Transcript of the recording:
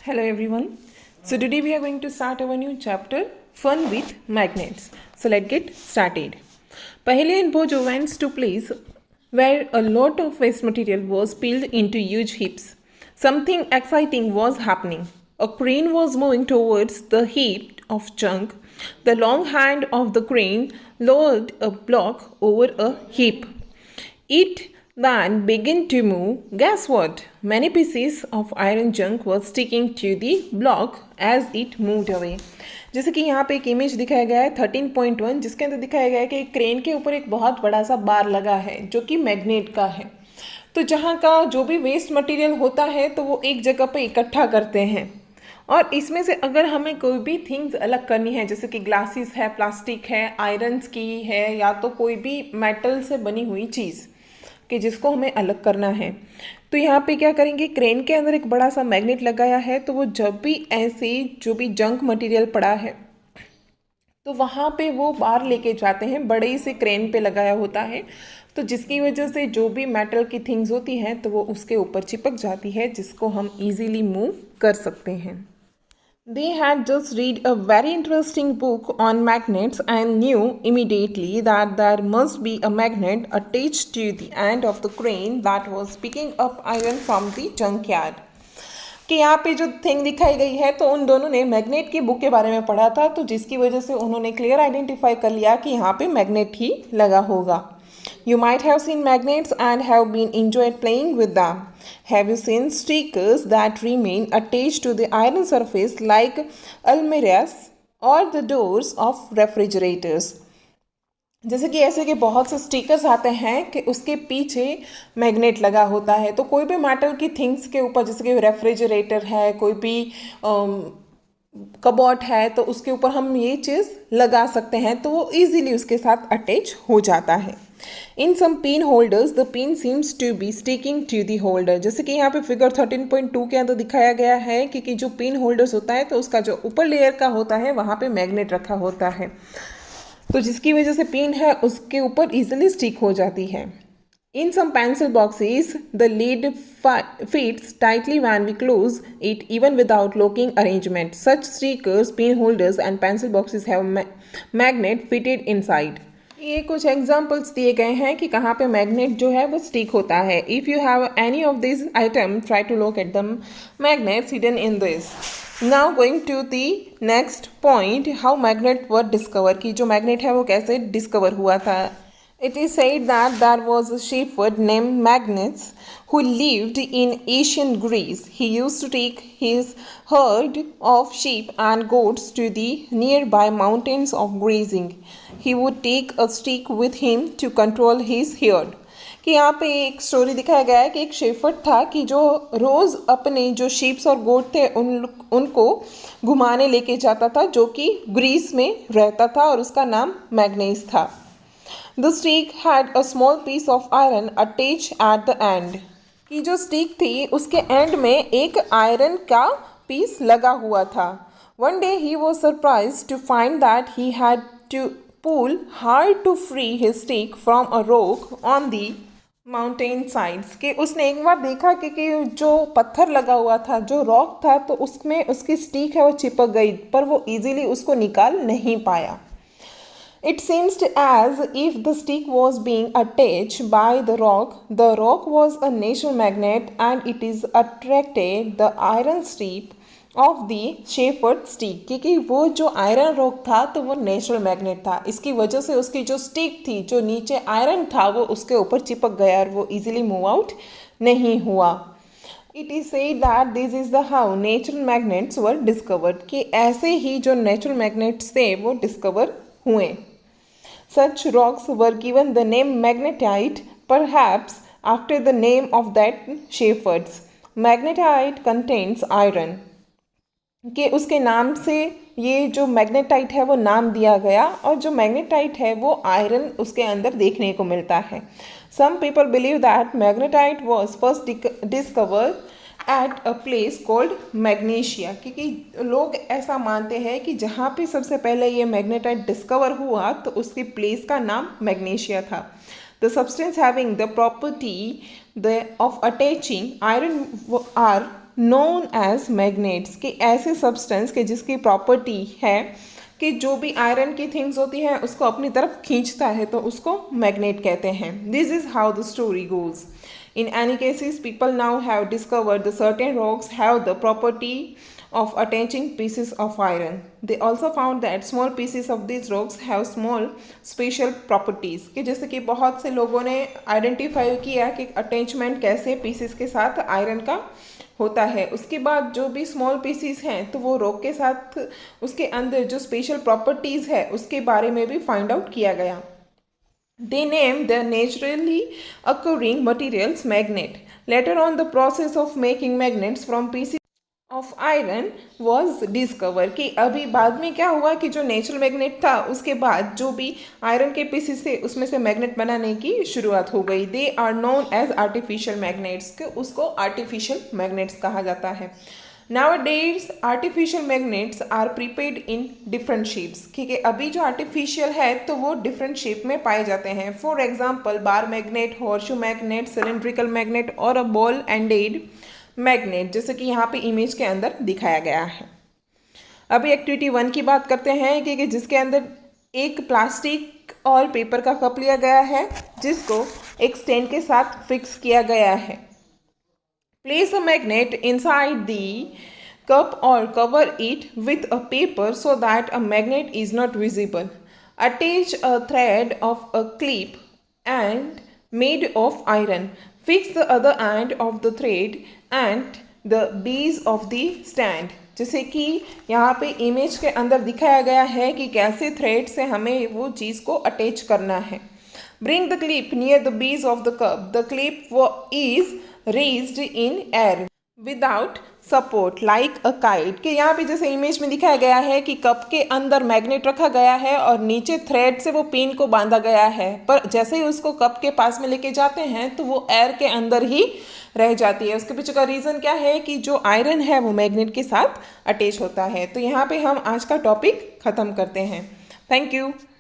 Hello everyone. So today we are going to start our new chapter, Fun with Magnets. So let's get started. पहले in Bhoj events took place where a lot of waste material was spilled into huge heaps. Something exciting was happening. A crane was moving towards the heap of junk. The long hand of the crane lowered a block over a heap. It then began to move. Guess what? Many pieces of iron junk were sticking to the block as it moved away. जैसे कि यहाँ पे एक image दिखाया गया है 13.1 जिसके अंदर दिखाया गया है कि क्रेन के ऊपर एक बहुत बड़ा सा बार लगा है जो कि मैग्नेट का है। तो जहाँ का जो भी वेस्ट मटेरियल होता है तो वो एक जगह पे इकट्ठा करते हैं और इसमें से अगर हमें कोई भी थिंग्स अलग करनी है जैसे कि ग्लासेस है, प्लास्टिक है, आयरन्स की है या तो कोई भी मेटल से बनी हुई चीज़ कि जिसको हमें अलग करना है तो यहाँ पे क्या करेंगे, क्रेन के अंदर एक बड़ा सा मैग्नेट लगाया है तो वो जब भी ऐसे जो भी जंक मटेरियल पड़ा है तो वहाँ पे वो बार लेके जाते हैं, बड़े से क्रेन पे लगाया होता है तो जिसकी वजह से जो भी मेटल की थिंग्स होती हैं तो वो उसके ऊपर चिपक जाती है जिसको हम इजीली मूव कर सकते हैं। They had just read a very interesting book on magnets and knew immediately that there must be a magnet attached to the end of the crane that was picking up iron from the junkyard. कि यहाँ पे जो thing दिखाई गई है तो उन दोनों ने मैग्नेट की बुक के बारे में पढ़ा था तो जिसकी वजह से उन्होंने क्लियर आइडेंटिफाई कर लिया कि यहाँ पे मैग्नेट ही लगा होगा। You might have seen magnets and have been enjoyed playing with them. Have you seen stickers that remain attached to the iron surface like almirahs or the doors of refrigerators? जैसे कि ऐसे के बहुत से stickers आते हैं कि उसके पीछे मैग्नेट लगा होता है तो कोई भी मेटल की थिंग्स के ऊपर जैसे कि रेफ्रिजरेटर है, कोई भी कबॉट है तो उसके ऊपर हम ये चीज़ लगा सकते हैं तो वो इजीली उसके साथ अटैच हो जाता है। In some pin holders the pin seems to be sticking to the holder. जैसे कि यहाँ पे फिगर 13.2 के अंदर दिखाया गया है कि जो पिन होल्डर्स होता है तो उसका जो ऊपर लेयर का होता है वहाँ पे मैग्नेट रखा होता है तो जिसकी वजह से पिन है उसके ऊपर इजीली स्टिक हो जाती है। In some pencil boxes, the lid fits tightly when we close it even without locking arrangement. Such stickers, pin holders and pencil boxes have magnet fitted inside. ये कुछ एग्जाम्पल्स दिए गए हैं कि कहाँ पे मैग्नेट जो है वो स्टिक होता है। If you have any of this item try to locate the magnets hidden in this. Now going to the next point, how magnet were discover, कि जो मैग्नेट है वो कैसे डिस्कवर हुआ था। It is said that there was a shepherd named Magnus who lived in ancient Greece. He used to take his herd of sheep and goats to the nearby mountains of grazing. He would take a stick with him to control his herd. कि यहाँ पे एक story दिखाया गया है कि एक shepherd था कि जो रोज़ अपने जो शीप्स और गोट थे उनको घुमाने लेके जाता था जो कि ग्रीस में रहता था और उसका नाम मैग्नेस था। The stick had a small piece of iron attached at the end. कि जो स्टिक थी उसके एंड में एक आयरन का पीस लगा हुआ था। One day he was surprised to find that he had to pull hard to free his stick from a rock on the mountain sides. कि उसने एक बार देखा कि जो पत्थर लगा हुआ था, जो रॉक था, तो उसमें उसकी स्टिक है वो चिपक गई पर वो इजीली उसको निकाल नहीं पाया। It seemed as if the stick was being attached by the rock. The rock was a natural magnet and it is attracted the iron strip of the shepherd stick। क्योंकि वो जो आयरन रॉक था तो वो natural magnet था, इसकी वजह से उसकी जो स्टिक थी, जो नीचे आयरन था, वो उसके ऊपर चिपक गया और वो इजीली मूव आउट नहीं हुआ। It is said that this is the how natural magnets were discovered। कि ऐसे ही जो नेचुरल मैग्नेट्स थे वो डिस्कवर हुए। Such rocks were given the name magnetite, perhaps after the name of that shepherds. Magnetite contains iron। कि उसके नाम से ये जो मैग्नेटाइट है वो नाम दिया गया और जो मैग्नेटाइट है वो आयरन उसके अंदर देखने को मिलता है। Some people believe that magnetite was first discovered at a place called Magnesia। क्योंकि लोग ऐसा मानते हैं कि जहाँ पे सबसे पहले ये मैग्नेटाइट डिस्कवर हुआ तो उसकी प्लेस का नाम मैग्नेशिया था। The substance having the property of attaching iron are known as magnets, कि ऐसे सब्सटेंस के जिसकी प्रॉपर्टी है कि जो भी आयरन की थिंग्स होती है उसको अपनी तरफ खींचता है, तो उसको मैग्नेट कहते हैं. This is how the story goes. In any cases, people now have discovered that certain rocks have the property of attaching pieces of iron. They also found that small pieces of these rocks have small special properties. कि जैसे कि बहुत से लोगों ने identify किया कि attachment कैसे पीसेस के साथ आयरन का होता है. उसके बाद जो भी स्मॉल पीसीस हैं तो वो रॉक के साथ उसके अंदर जो स्पेशल प्रॉपर्टीज़ है उसके बारे में भी फाइंड आउट किया गया. They named the naturally occurring materials magnet. Later on, the process of making magnets from pieces of iron was discovered. कि अभी बाद में क्या हुआ कि जो नेचुरल मैग्नेट था उसके बाद जो भी आयरन के पीसेस थे उसमें से मैग्नेट बनाने की शुरुआत हो गई. They are known as artificial magnets, कि उसको आर्टिफिशियल मैग्नेट्स कहा जाता है. Nowadays artificial magnets are prepared in different shapes. ठीक है, अभी जो artificial है तो वो different shape में पाए जाते हैं. For example, bar magnet, horseshoe magnet, cylindrical magnet और a ball ended magnet, जैसे कि यहाँ पे इमेज के अंदर दिखाया गया है. अभी एक्टिविटी 1 की बात करते हैं कि जिसके अंदर एक प्लास्टिक और पेपर का कप लिया गया है जिसको एक स्टैंड के साथ फिक्स किया गया है. Place a magnet inside the cup or cover it with a paper so that a magnet is not visible. Attach a thread of a clip and made of iron. Fix the other end of the thread and the base of the stand. जैसे कि यहाँ पे image के अंदर दिखाया गया है कि कैसे थ्रेड से हमें वो चीज़ को अटैच करना है. Bring the clip near the base of the cup. The clip is raised in air without support like a kite. कि यहाँ पे जैसे इमेज में दिखाया गया है कि कप के अंदर मैग्नेट रखा गया है और नीचे थ्रेड से वो पिन को बांधा गया है, पर जैसे ही उसको कप के पास में लेके जाते हैं तो वो एयर के अंदर ही रह जाती है. उसके पीछे का रीज़न क्या है कि जो आयरन है वो मैग्नेट के साथ अटैच होता है. तो यहाँ पे हम आज का टॉपिक ख़त्म करते हैं. Thank you.